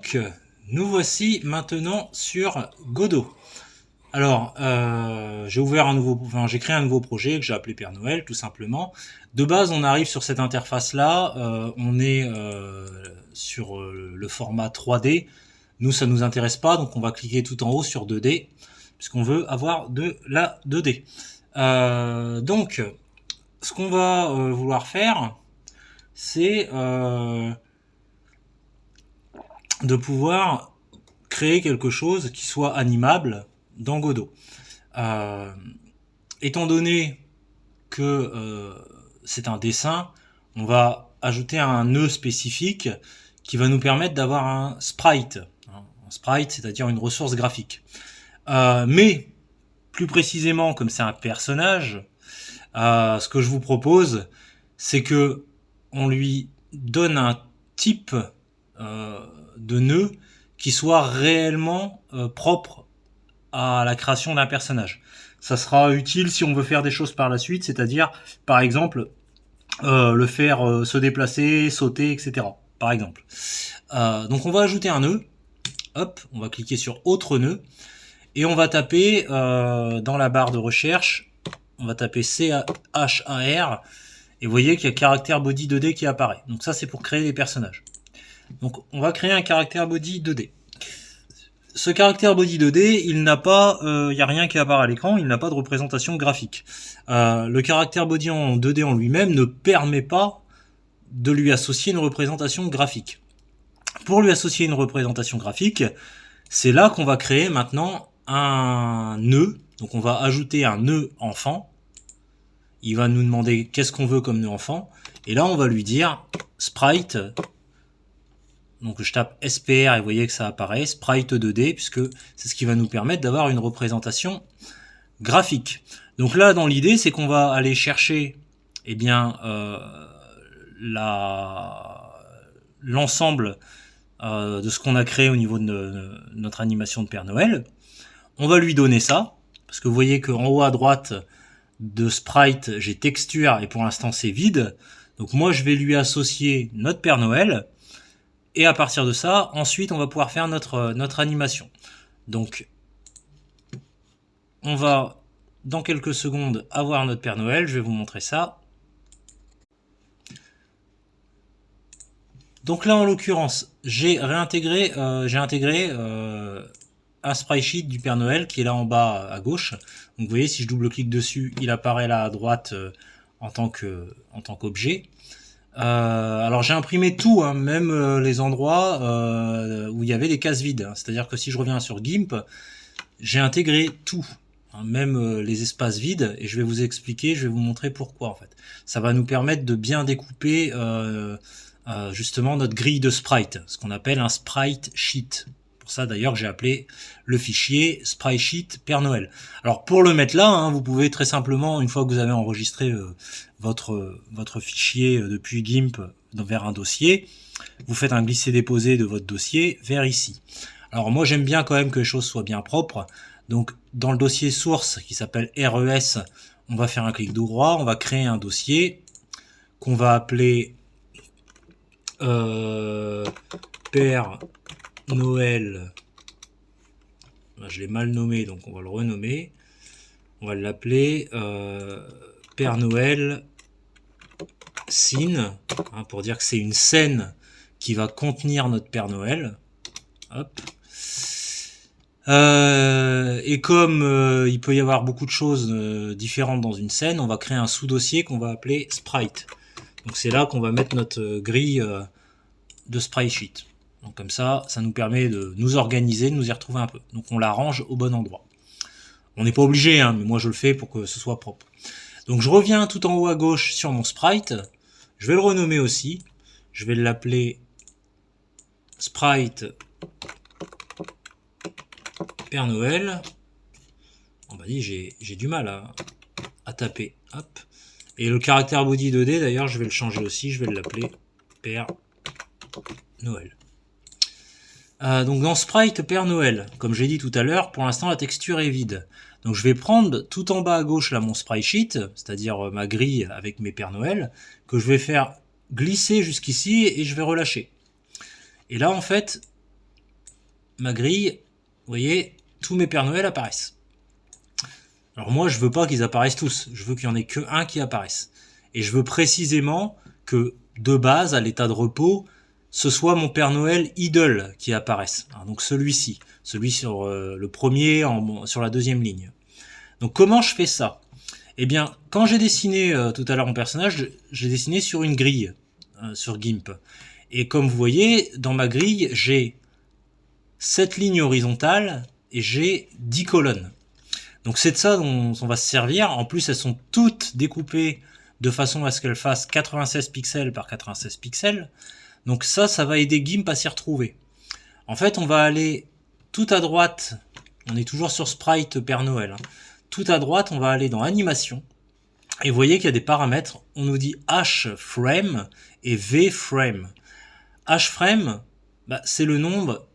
Donc, nous voici maintenant sur Godot. Alors, j'ai créé un nouveau projet que j'ai appelé Père Noël, tout simplement. De base, on arrive sur cette interface-là, on est sur le format 3D. Nous, ça nous intéresse pas, donc on va cliquer tout en haut sur 2D, puisqu'on veut avoir de la 2D. Donc, ce qu'on va vouloir faire, c'est de pouvoir créer quelque chose qui soit animable dans Godot. Étant donné que c'est un dessin, on va ajouter un nœud spécifique qui va nous permettre d'avoir un sprite. Un sprite, c'est-à-dire une ressource graphique. Mais plus précisément, comme c'est un personnage, ce que je vous propose, c'est que on lui donne un type de nœud qui soit réellement propre à la création d'un personnage. Ça sera utile si on veut faire des choses par la suite, c'est-à-dire, par exemple, le faire se déplacer, sauter, etc. Par exemple. Donc on va ajouter un nœud. Hop, on va cliquer sur autre nœud. Et on va taper dans la barre de recherche, on va taper CHAR. Et vous voyez qu'il y a caractère body 2D qui apparaît. Donc ça, c'est pour créer des personnages. Donc on va créer un caractère body 2D. Ce caractère body 2D, il n'a pas, y a rien qui apparaît à l'écran, il n'a pas de représentation graphique. Le caractère body en 2D en lui-même ne permet pas de lui associer une représentation graphique. Pour lui associer une représentation graphique, c'est là qu'on va créer maintenant un nœud. Donc on va ajouter un nœud enfant. Il va nous demander qu'est-ce qu'on veut comme nœud enfant. Et là, on va lui dire sprite. Donc je tape SPR et vous voyez que ça apparaît, sprite 2D, puisque c'est ce qui va nous permettre d'avoir une représentation graphique. Donc là, dans l'idée, c'est qu'on va aller chercher l'ensemble de ce qu'on a créé au niveau de notre animation de Père Noël. On va lui donner ça, parce que vous voyez qu'en haut à droite de sprite, j'ai texture, et pour l'instant c'est vide. Donc moi, je vais lui associer notre Père Noël. Et à partir de ça, ensuite, on va pouvoir faire notre animation. Donc, on va, dans quelques secondes, avoir notre Père Noël. Je vais vous montrer ça. Donc là, en l'occurrence, j'ai intégré un sprite sheet du Père Noël qui est là en bas à gauche. Donc vous voyez, si je double-clique dessus, il apparaît là à droite en tant qu'objet. Alors j'ai imprimé tout, hein, même les endroits où il y avait des cases vides. C'est-à-dire que si je reviens sur GIMP, j'ai intégré tout, hein, même les espaces vides, et je vais vous expliquer, je vais vous montrer pourquoi en fait. Ça va nous permettre de bien découper justement notre grille de sprite, ce qu'on appelle un sprite sheet. Pour ça d'ailleurs j'ai appelé le fichier sprite sheet Père Noël. Alors pour le mettre là, hein, vous pouvez très simplement, une fois que vous avez enregistré votre fichier depuis GIMP vers un dossier, vous faites un glisser-déposer de votre dossier vers ici. Alors moi j'aime bien quand même que les choses soient bien propres, donc dans le dossier source qui s'appelle RES, on va faire un clic droit, on va créer un dossier qu'on va appeler Père Noël. Je l'ai mal nommé, donc on va le renommer. On va l'appeler Père Noël scene, hein, pour dire que c'est une scène qui va contenir notre Père Noël. Hop. Et comme il peut y avoir beaucoup de choses différentes dans une scène, on va créer un sous-dossier qu'on va appeler sprite. Donc c'est là qu'on va mettre notre grille de sprite sheet. Donc comme ça nous permet de nous organiser, de nous y retrouver un peu. Donc on la range au bon endroit. On n'est pas obligé, hein, mais moi je le fais pour que ce soit propre. Donc je reviens tout en haut à gauche sur mon sprite. Je vais le renommer aussi. Je vais l'appeler sprite Père Noël. On va dire j'ai du mal à taper. Hop. Et le caractère body 2D d'ailleurs je vais le changer aussi. Je vais l'appeler Père Noël. Donc dans Sprite Père Noël, comme j'ai dit tout à l'heure, pour l'instant la texture est vide. Donc je vais prendre tout en bas à gauche là mon sprite sheet, c'est-à-dire ma grille avec mes Père Noël, que je vais faire glisser jusqu'ici et je vais relâcher. Et là en fait, ma grille, vous voyez, tous mes Pères Noël apparaissent. Alors moi, je veux pas qu'ils apparaissent tous. Je veux qu'il y en ait que un qui apparaisse. Et je veux précisément que, de base, à l'état de repos, ce soit mon Père Noël idle qui apparaisse. Donc celui-ci. Celui sur le premier, sur la deuxième ligne. Donc comment je fais ça? Eh bien, quand j'ai dessiné tout à l'heure mon personnage, j'ai dessiné sur une grille, sur GIMP. Et comme vous voyez, dans ma grille, j'ai 7 lignes horizontales et j'ai 10 colonnes. Donc c'est de ça dont on va se servir. En plus, elles sont toutes découpées de façon à ce qu'elles fassent 96 pixels par 96 pixels. Donc ça va aider GIMP à s'y retrouver. En fait, on va aller tout à droite. On est toujours sur Sprite Père Noël. Tout à droite, on va aller dans Animation. Et vous voyez qu'il y a des paramètres. On nous dit H-frame et V-frame. H-frame, c'est le nombre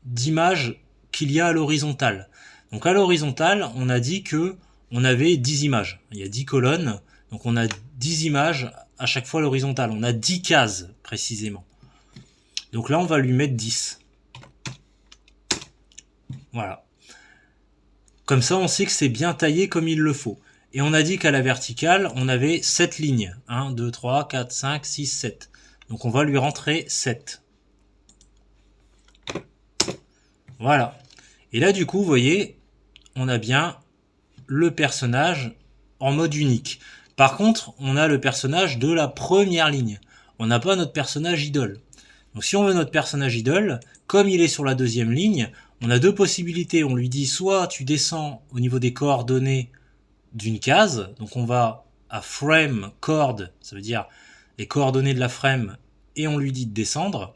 d'images qu'il y a à l'horizontale. Donc à l'horizontale, on a dit que on avait 10 images. Il y a 10 colonnes, donc on a 10 images à chaque fois à l'horizontale. On a 10 cases précisément. Donc là, on va lui mettre 10. Voilà. Comme ça, on sait que c'est bien taillé comme il le faut. Et on a dit qu'à la verticale, on avait 7 lignes. 1, 2, 3, 4, 5, 6, 7. Donc on va lui rentrer 7. Voilà. Et là, du coup, vous voyez, on a bien le personnage en mode unique. Par contre, on a le personnage de la première ligne. On n'a pas notre personnage idle. Donc si on veut notre personnage idle, comme il est sur la deuxième ligne, on a deux possibilités. On lui dit soit tu descends au niveau des coordonnées d'une case, donc on va à frame chord, ça veut dire les coordonnées de la frame, et on lui dit de descendre.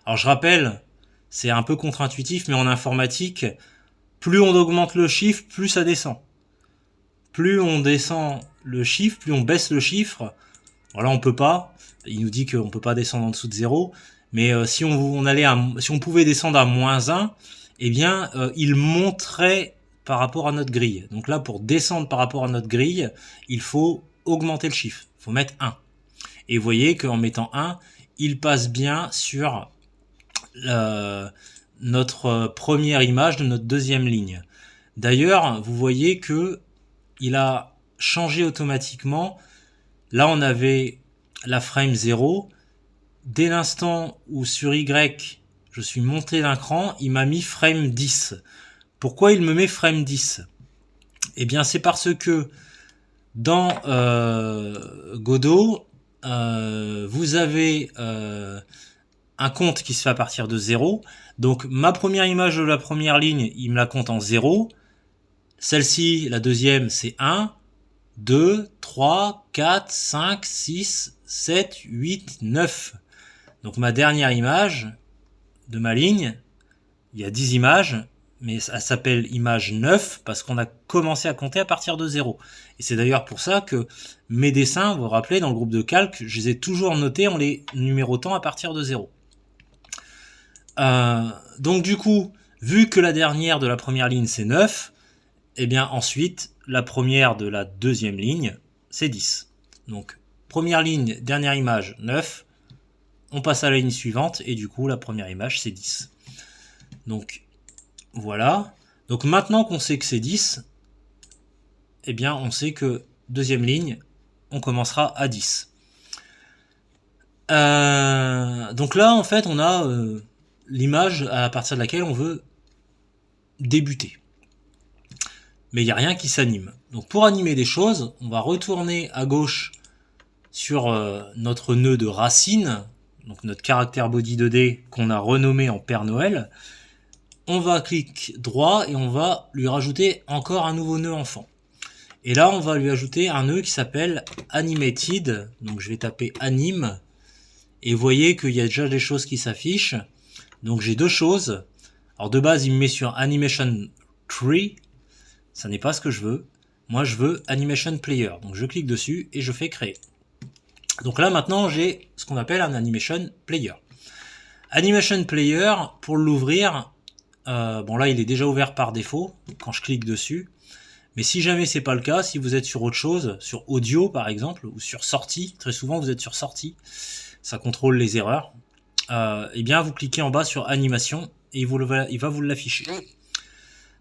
Alors je rappelle, c'est un peu contre-intuitif, mais en informatique, plus on augmente le chiffre, plus ça descend. Plus on descend le chiffre, plus on baisse le chiffre. Voilà, on peut pas. Il nous dit qu'on peut pas descendre en dessous de 0. Mais si on pouvait descendre à -1, eh bien, il monterait par rapport à notre grille. Donc là, pour descendre par rapport à notre grille, il faut augmenter le chiffre. Il faut mettre 1. Et vous voyez qu'en mettant 1, il passe bien sur notre première image de notre deuxième ligne. D'ailleurs, vous voyez que il a changé automatiquement. Là, on avait la frame 0. Dès l'instant où sur Y, je suis monté d'un cran, il m'a mis frame 10. Pourquoi il me met frame 10? Eh bien, c'est parce que dans Godot, vous avez un compte qui se fait à partir de 0. Donc, ma première image de la première ligne, il me la compte en 0. Celle-ci, la deuxième, c'est 1, 2, 3, 4, 5, 6, 7, 8, 9. Donc ma dernière image de ma ligne, il y a 10 images, mais ça s'appelle image 9 parce qu'on a commencé à compter à partir de 0. Et c'est d'ailleurs pour ça que mes dessins, vous vous rappelez, dans le groupe de calque, je les ai toujours notés en les numérotant à partir de 0. Donc du coup, vu que la dernière de la première ligne c'est 9, et bien ensuite, la première de la deuxième ligne, c'est 10. Donc, première ligne, dernière image, 9. On passe à la ligne suivante, et du coup, la première image, c'est 10. Donc, voilà. Donc, maintenant qu'on sait que c'est 10, eh bien, on sait que deuxième ligne, on commencera à 10. Donc là, en fait, on a l'image à partir de laquelle on veut débuter. Mais il n'y a rien qui s'anime. Donc pour animer des choses, on va retourner à gauche sur notre nœud de racine, donc notre caractère body 2D qu'on a renommé en Père Noël. On va cliquer droit et on va lui rajouter encore un nouveau nœud enfant. Et là, on va lui ajouter un nœud qui s'appelle Animated. Donc je vais taper Anime. Et vous voyez qu'il y a déjà des choses qui s'affichent. Donc j'ai deux choses. Alors de base, il me met sur Animation Tree. Ça n'est pas ce que je veux. Moi, je veux Animation Player. Donc, je clique dessus et je fais créer. Donc là, maintenant, j'ai ce qu'on appelle un Animation Player. Animation Player, pour l'ouvrir, bon là, il est déjà ouvert par défaut quand je clique dessus. Mais si jamais c'est pas le cas, si vous êtes sur autre chose, sur audio par exemple, ou sur sortie, très souvent vous êtes sur sortie, ça contrôle les erreurs, eh bien vous cliquez en bas sur Animation et il va vous l'afficher.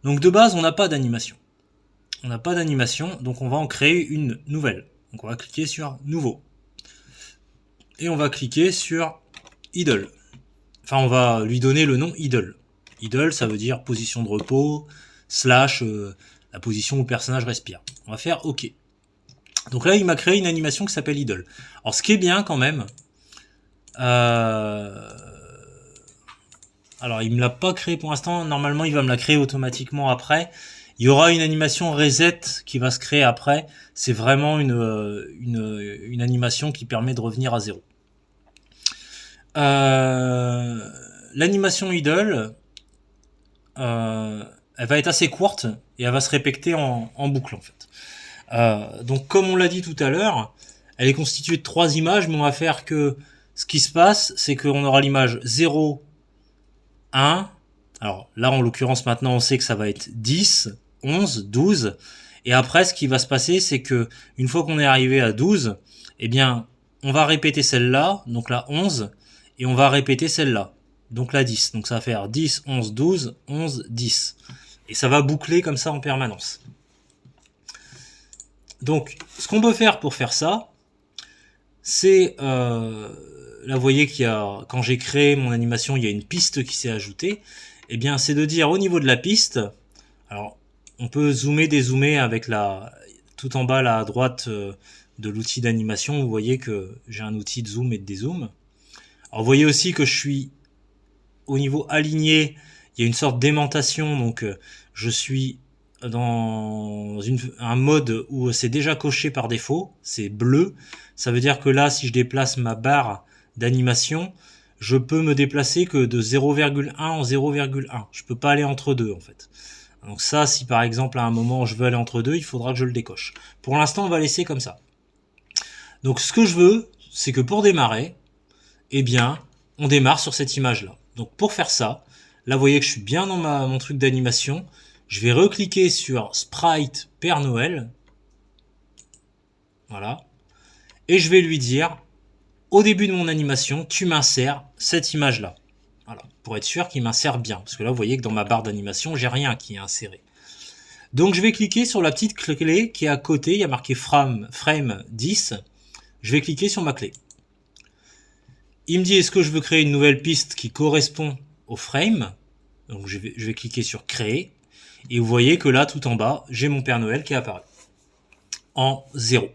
Donc de base, on n'a pas d'animation. On n'a pas d'animation, donc on va en créer une nouvelle. Donc on va cliquer sur Nouveau. Et on va cliquer sur Idle. Enfin, on va lui donner le nom Idle. Idle, ça veut dire position de repos, slash la position où le personnage respire. On va faire OK. Donc là, il m'a créé une animation qui s'appelle Idle. Alors ce qui est bien quand même, alors il me l'a pas créé pour l'instant, normalement il va me la créer automatiquement après. Il y aura une animation reset qui va se créer après. C'est vraiment une animation qui permet de revenir à 0. L'animation idle, elle va être assez courte et elle va se répéter en boucle en fait. Donc comme on l'a dit tout à l'heure, elle est constituée de 3 images, mais on va faire que ce qui se passe, c'est qu'on aura l'image 0, 1. Alors là, en l'occurrence, maintenant, on sait que ça va être 10, 11, 12. Et après, ce qui va se passer, c'est que une fois qu'on est arrivé à 12, eh bien, on va répéter celle-là, donc la 11, et on va répéter celle-là, donc la 10. Donc ça va faire 10, 11, 12, 11, 10. Et ça va boucler comme ça en permanence. Donc, ce qu'on peut faire pour faire ça, c'est... là, vous voyez qu'il y a, quand j'ai créé mon animation, il y a une piste qui s'est ajoutée. Eh bien, c'est de dire au niveau de la piste, alors, on peut zoomer, dézoomer avec tout en bas, là, à droite de l'outil d'animation. Vous voyez que j'ai un outil de zoom et de dézoom. Alors, vous voyez aussi que je suis au niveau aligné. Il y a une sorte d'aimantation, donc je suis dans un mode où c'est déjà coché par défaut, c'est bleu. Ça veut dire que là, si je déplace ma barre d'animation, je peux me déplacer que de 0,1 en 0,1. Je peux pas aller entre deux en fait. Donc ça, si par exemple à un moment je veux aller entre deux, il faudra que je le décoche. Pour l'instant, on va laisser comme ça. Donc ce que je veux, c'est que pour démarrer, eh bien, on démarre sur cette image-là. Donc pour faire ça, là vous voyez que je suis bien dans mon truc d'animation. Je vais recliquer sur Sprite Père Noël. Voilà. Et je vais lui dire, au début de mon animation, tu m'insères cette image-là. Voilà. Pour être sûr qu'il m'insère bien. Parce que là, vous voyez que dans ma barre d'animation, j'ai rien qui est inséré. Donc je vais cliquer sur la petite clé qui est à côté. Il y a marqué frame 10. Je vais cliquer sur ma clé. Il me dit, est-ce que je veux créer une nouvelle piste qui correspond au frame? Donc je vais cliquer sur créer. Et vous voyez que là, tout en bas, j'ai mon Père Noël qui apparaît en 0.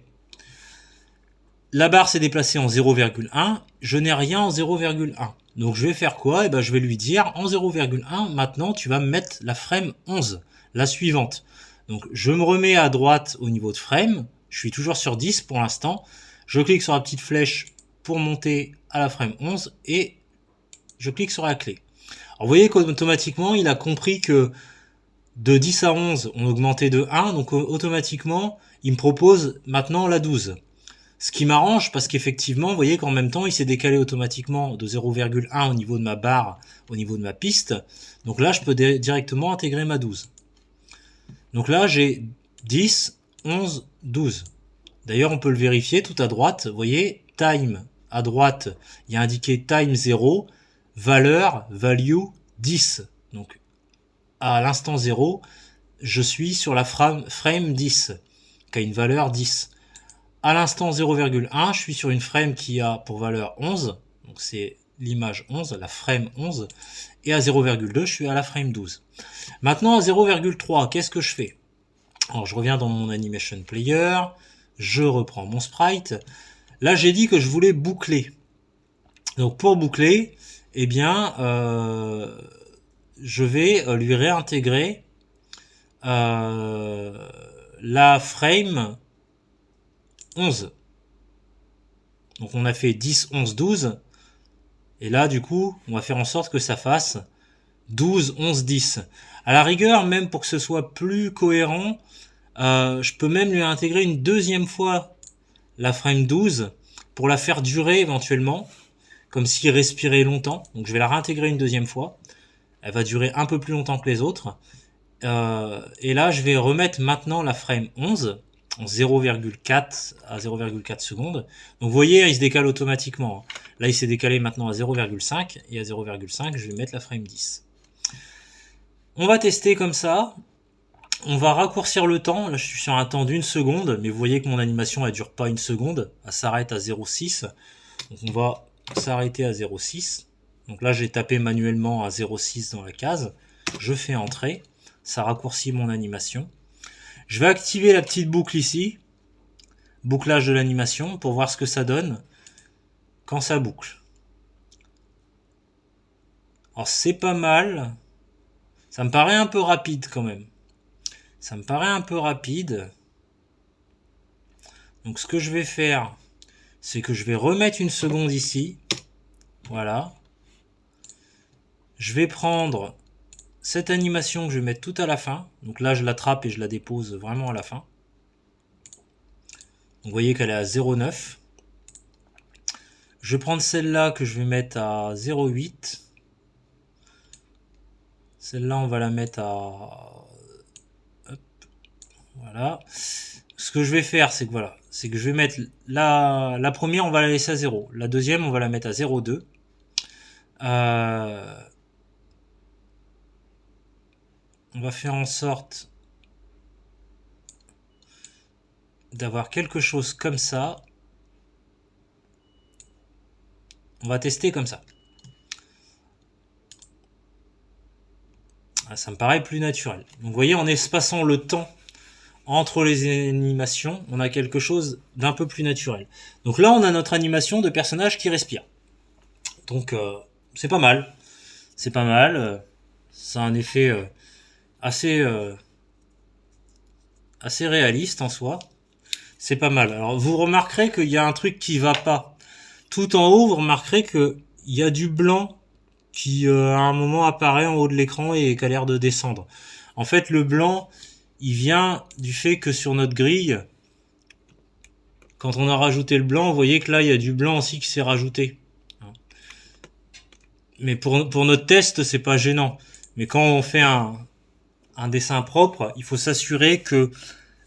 La barre s'est déplacée en 0,1. Je n'ai rien en 0,1. Donc je vais faire quoi? Eh ben, je vais lui dire en 0,1, maintenant tu vas me mettre la frame 11, la suivante. Donc je me remets à droite au niveau de frame. Je suis toujours sur 10 pour l'instant. Je clique sur la petite flèche pour monter à la frame 11 et je clique sur la clé. Alors vous voyez qu'automatiquement, il a compris que de 10 à 11, on augmentait de 1, donc automatiquement, il me propose maintenant la 12. Ce qui m'arrange parce qu'effectivement, vous voyez qu'en même temps, il s'est décalé automatiquement de 0,1 au niveau de ma barre, au niveau de ma piste. Donc là, je peux directement intégrer ma 12. Donc là, j'ai 10, 11, 12. D'ailleurs, on peut le vérifier tout à droite. Vous voyez, time à droite, il y a indiqué time 0, valeur, value 10. Donc à l'instant 0, je suis sur la frame 10, qui a une valeur 10. À l'instant 0,1, je suis sur une frame qui a pour valeur 11, donc c'est l'image 11, la frame 11, et à 0,2, je suis à la frame 12. Maintenant à 0,3, qu'est-ce que je fais? Alors je reviens dans mon animation player, je reprends mon sprite. Là j'ai dit que je voulais boucler. Donc pour boucler, eh bien je vais lui réintégrer la frame 11. Donc on a fait 10, 11, 12. Et là, du coup, on va faire en sorte que ça fasse 12, 11, 10. À la rigueur, même pour que ce soit plus cohérent, je peux même lui intégrer une deuxième fois la frame 12 pour la faire durer éventuellement, comme s'il respirait longtemps. Donc je vais la réintégrer une deuxième fois. Elle va durer un peu plus longtemps que les autres. Et là, je vais remettre maintenant la frame 11 en 0,4 à 0,4 secondes. Donc vous voyez, il se décale automatiquement. Là, il s'est décalé maintenant à 0,5 et à 0,5, je vais mettre la frame 10. On va tester comme ça. On va raccourcir le temps. Là, je suis sur un temps d'1 seconde, mais vous voyez que mon animation, elle dure pas 1 seconde. Elle s'arrête à 0,6. Donc on va s'arrêter à 0,6. Donc là, j'ai tapé manuellement à 0,6 dans la case. Je fais entrer. Ça raccourcit mon animation. Je vais activer la petite boucle ici. Bouclage de l'animation pour voir ce que ça donne quand ça boucle. Alors c'est pas mal. Ça me paraît un peu rapide quand même. Ça me paraît un peu rapide. Donc ce que je vais faire, c'est que je vais remettre 1 seconde ici. Voilà. Je vais prendre cette animation que je vais mettre tout à la fin. Donc là, je l'attrape et je la dépose vraiment à la fin. Donc vous voyez qu'elle est à 0,9. Je vais prendre celle-là que je vais mettre à 0,8. Celle-là, on va la mettre à... Hop. Voilà. Ce que je vais faire, c'est que voilà, c'est que je vais mettre la première, on va la laisser à 0. La deuxième, on va la mettre à 0,2. On va faire en sorte d'avoir quelque chose comme ça. On va tester comme ça. Ça me paraît plus naturel. Donc vous voyez, en espaçant le temps entre les animations, on a quelque chose d'un peu plus naturel. Donc là, on a notre animation de personnage qui respire. Donc c'est pas mal. C'est pas mal. Ça a un effet assez réaliste en soi. C'est pas mal. Alors vous remarquerez qu'il y a un truc qui va pas. Tout en haut, vous remarquerez qu'il y a du blanc qui à un moment apparaît en haut de l'écran et qui a l'air de descendre. En fait, le blanc, il vient du fait que sur notre grille, quand on a rajouté le blanc, vous voyez que là, il y a du blanc aussi qui s'est rajouté. Mais pour notre test, c'est pas gênant. Mais quand on fait un dessin propre, il faut s'assurer que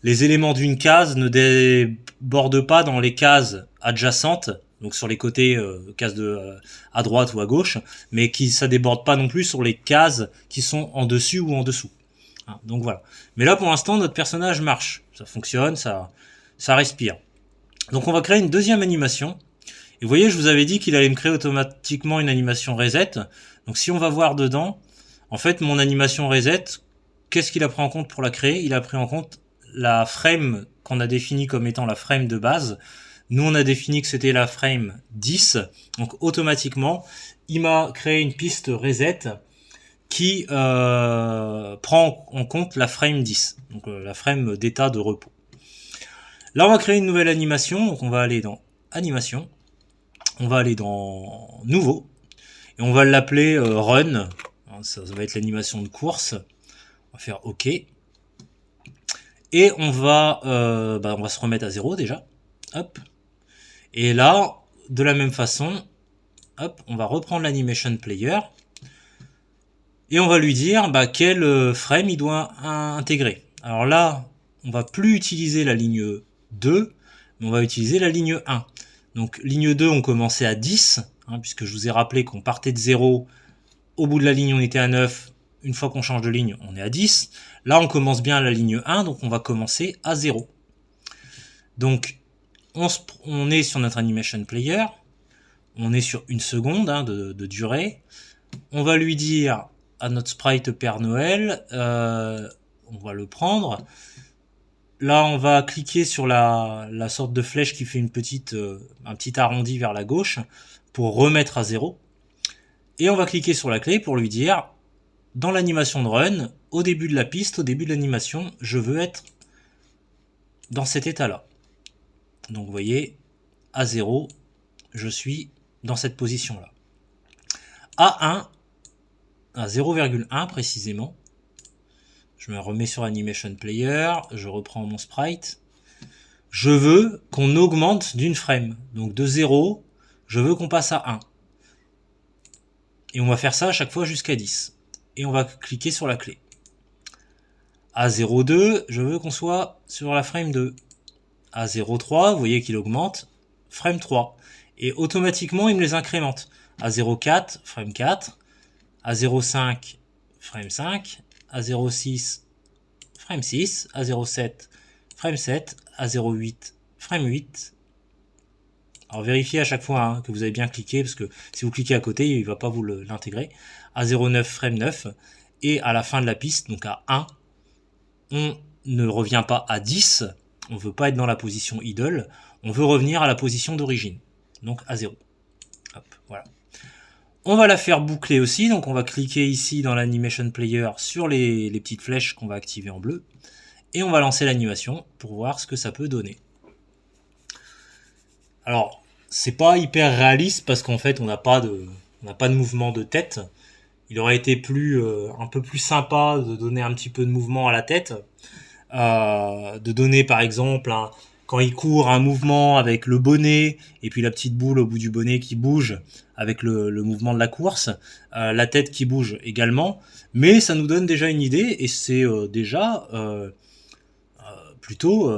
les éléments d'une case ne débordent pas dans les cases adjacentes, donc sur les côtés, cases à droite ou à gauche, mais qui ça déborde pas non plus sur les cases qui sont en dessus ou en dessous. Donc voilà. Mais là pour l'instant notre personnage marche, ça fonctionne, ça respire. Donc on va créer une deuxième animation. Et vous voyez, je vous avais dit qu'il allait me créer automatiquement une animation reset. Donc si on va voir dedans, en fait mon animation reset, qu'est-ce qu'il a pris en compte pour la créer? Il a pris en compte la frame qu'on a définie comme étant la frame de base. Nous, on a défini que c'était la frame 10. Donc, automatiquement, il m'a créé une piste reset qui prend en compte la frame 10. Donc, la frame d'état de repos. Là, on va créer une nouvelle animation. Donc, on va aller dans Animation. On va aller dans Nouveau. Et on va l'appeler Run. Ça va être l'animation de course. On va faire OK. Et on va se remettre à 0 déjà. Hop. Et là, de la même façon, hop, on va reprendre l'animation player. Et on va lui dire quel frame il doit intégrer. Alors là, on va plus utiliser la ligne 2, mais on va utiliser la ligne 1. Donc ligne 2, on commençait à 10, puisque je vous ai rappelé qu'on partait de 0, au bout de la ligne on était à 9, une fois qu'on change de ligne, on est à 10. Là, on commence bien à la ligne 1, donc on va commencer à 0. Donc, on est sur notre animation player. On est sur 1 seconde de durée. On va lui dire à notre sprite Père Noël, on va le prendre. Là, on va cliquer sur la sorte de flèche qui fait un petit arrondi vers la gauche pour remettre à 0. Et on va cliquer sur la clé pour lui dire, dans l'animation de run, au début de la piste, au début de l'animation, je veux être dans cet état-là. Donc vous voyez, à 0, je suis dans cette position-là. À 0,1 précisément, je me remets sur Animation Player, je reprends mon sprite. Je veux qu'on augmente d'une frame. Donc de 0, je veux qu'on passe à 1. Et on va faire ça à chaque fois jusqu'à 10. Et on va cliquer sur la clé. À 0,2, je veux qu'on soit sur la frame 2. À 0,3, vous voyez qu'il augmente, frame 3. Et automatiquement, il me les incrémente. À 0,4, frame 4. À 0,5, frame 5. A06, frame 6, A07, frame 7, A08, frame 8. Alors vérifiez à chaque fois hein, que vous avez bien cliqué, parce que si vous cliquez à côté, il ne va pas vous l'intégrer. A09, frame 9, et à la fin de la piste, donc à 1, on ne revient pas à 10, on ne veut pas être dans la position idle, on veut revenir à la position d'origine, donc à 0. Hop, voilà. On va la faire boucler aussi, donc on va cliquer ici dans l'animation player sur les petites flèches qu'on va activer en bleu, et on va lancer l'animation pour voir ce que ça peut donner. Alors, c'est pas hyper réaliste parce qu'en fait on n'a pas de mouvement de tête. Il aurait été un peu plus sympa de donner un petit peu de mouvement à la tête, de donner par exemple quand il court un mouvement avec le bonnet et puis la petite boule au bout du bonnet qui bouge avec le mouvement de la course, la tête qui bouge également, mais ça nous donne déjà une idée et c'est déjà plutôt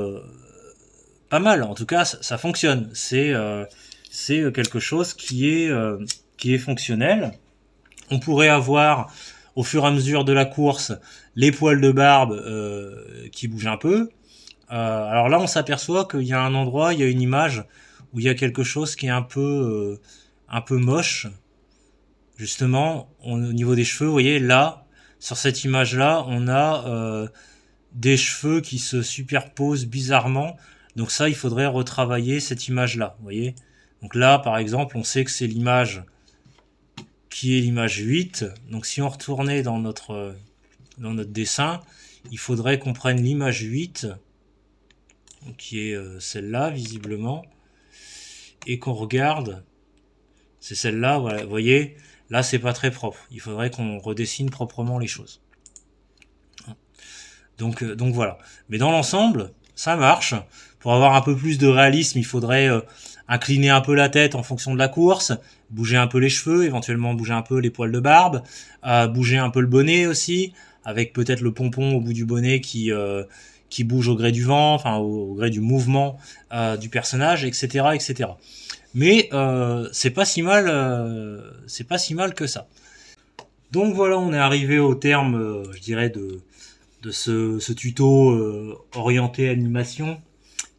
pas mal. En tout cas, ça fonctionne. C'est quelque chose qui est fonctionnel. On pourrait avoir au fur et à mesure de la course les poils de barbe qui bougent un peu. Alors là, on s'aperçoit qu'il y a un endroit, il y a une image où il y a quelque chose qui est un peu moche. Justement, au niveau des cheveux, vous voyez, là, sur cette image-là, on a des cheveux qui se superposent bizarrement. Donc ça, il faudrait retravailler cette image-là, vous voyez. Donc là, par exemple, on sait que c'est l'image qui est l'image 8. Donc si on retournait dans notre dessin, il faudrait qu'on prenne l'image 8, qui est celle-là, visiblement, et qu'on regarde. C'est celle-là, voilà, vous voyez, là, c'est pas très propre. Il faudrait qu'on redessine proprement les choses. Donc voilà. Mais dans l'ensemble, ça marche. Pour avoir un peu plus de réalisme, il faudrait incliner un peu la tête en fonction de la course, bouger un peu les cheveux, éventuellement bouger un peu les poils de barbe, bouger un peu le bonnet aussi, avec peut-être le pompon au bout du bonnet qui bouge au gré du vent, enfin au gré du mouvement du personnage, etc., etc. Mais c'est pas si mal que ça. Donc voilà, on est arrivé au terme, je dirais, de ce tuto orienté animation.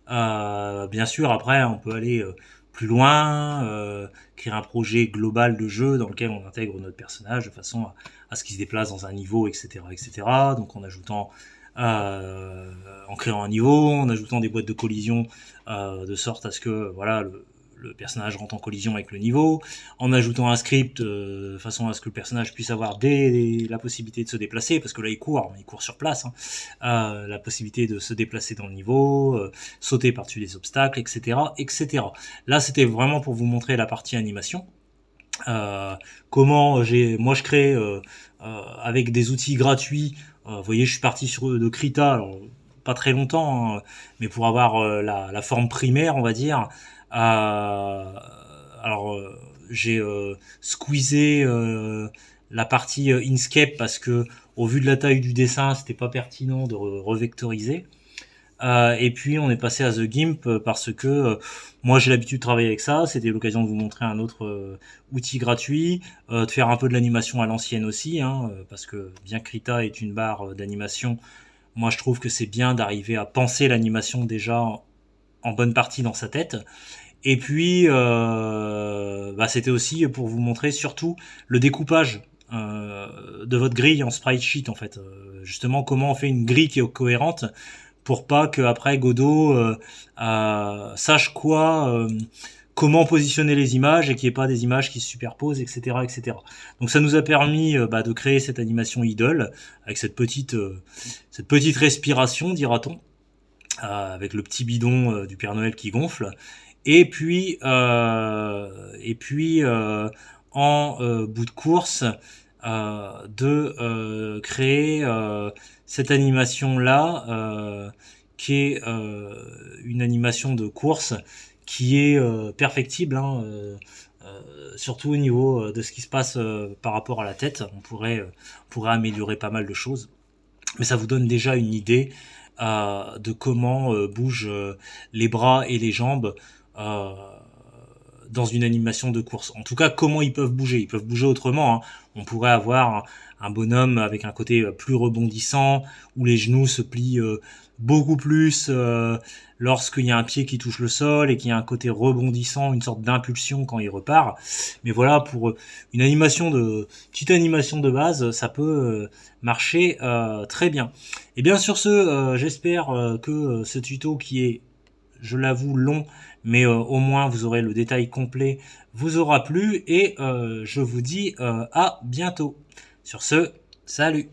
Bien sûr, après, on peut aller plus loin, créer un projet global de jeu dans lequel on intègre notre personnage de façon à ce qu'il se déplace dans un niveau, etc., etc. Donc en ajoutant, en créant un niveau, en ajoutant des boîtes de collision de sorte à ce que voilà le personnage rentre en collision avec le niveau, en ajoutant un script de façon à ce que le personnage puisse avoir la possibilité de se déplacer, parce que là il court sur place, hein, la possibilité de se déplacer dans le niveau, sauter par-dessus les obstacles, etc., etc. Là c'était vraiment pour vous montrer la partie animation. Comment moi je crée avec des outils gratuits. Vous voyez, je suis parti de Krita, alors, pas très longtemps, hein, mais pour avoir la forme primaire, on va dire. Alors j'ai squeezé la partie Inkscape parce que au vu de la taille du dessin, c'était pas pertinent de revectoriser. Et puis on est passé à The Gimp parce que moi j'ai l'habitude de travailler avec ça, c'était l'occasion de vous montrer un autre outil gratuit, de faire un peu de l'animation à l'ancienne aussi, hein, parce que bien que Krita est une barre d'animation, moi je trouve que c'est bien d'arriver à penser l'animation déjà en bonne partie dans sa tête. Et puis c'était aussi pour vous montrer surtout le découpage de votre grille en sprite sheet en fait. Justement comment on fait une grille qui est cohérente pour pas que après Godot sache comment positionner les images et qu'il n'y ait pas des images qui se superposent, etc., etc. Donc ça nous a permis de créer cette animation idle avec cette petite respiration, dira-t-on, avec le petit bidon du Père Noël qui gonfle. Et puis en bout de course, de créer cette animation là qui est une animation de course qui est perfectible, hein, surtout au niveau de ce qui se passe par rapport à la tête. On pourrait améliorer pas mal de choses, mais ça vous donne déjà une idée de comment bougent les bras et les jambes dans une animation de course. En tout cas, comment ils peuvent bouger? Ils peuvent bouger autrement, hein. On pourrait avoir un bonhomme avec un côté plus rebondissant, où les genoux se plient beaucoup plus lorsqu'il y a un pied qui touche le sol et qu'il y a un côté rebondissant, une sorte d'impulsion quand il repart. Mais voilà, pour une petite animation de base, ça peut marcher très bien. Et bien sur ce, j'espère que ce tuto qui est, je l'avoue, long, mais au moins vous aurez le détail complet, vous aura plu et je vous dis à bientôt. Sur ce, salut!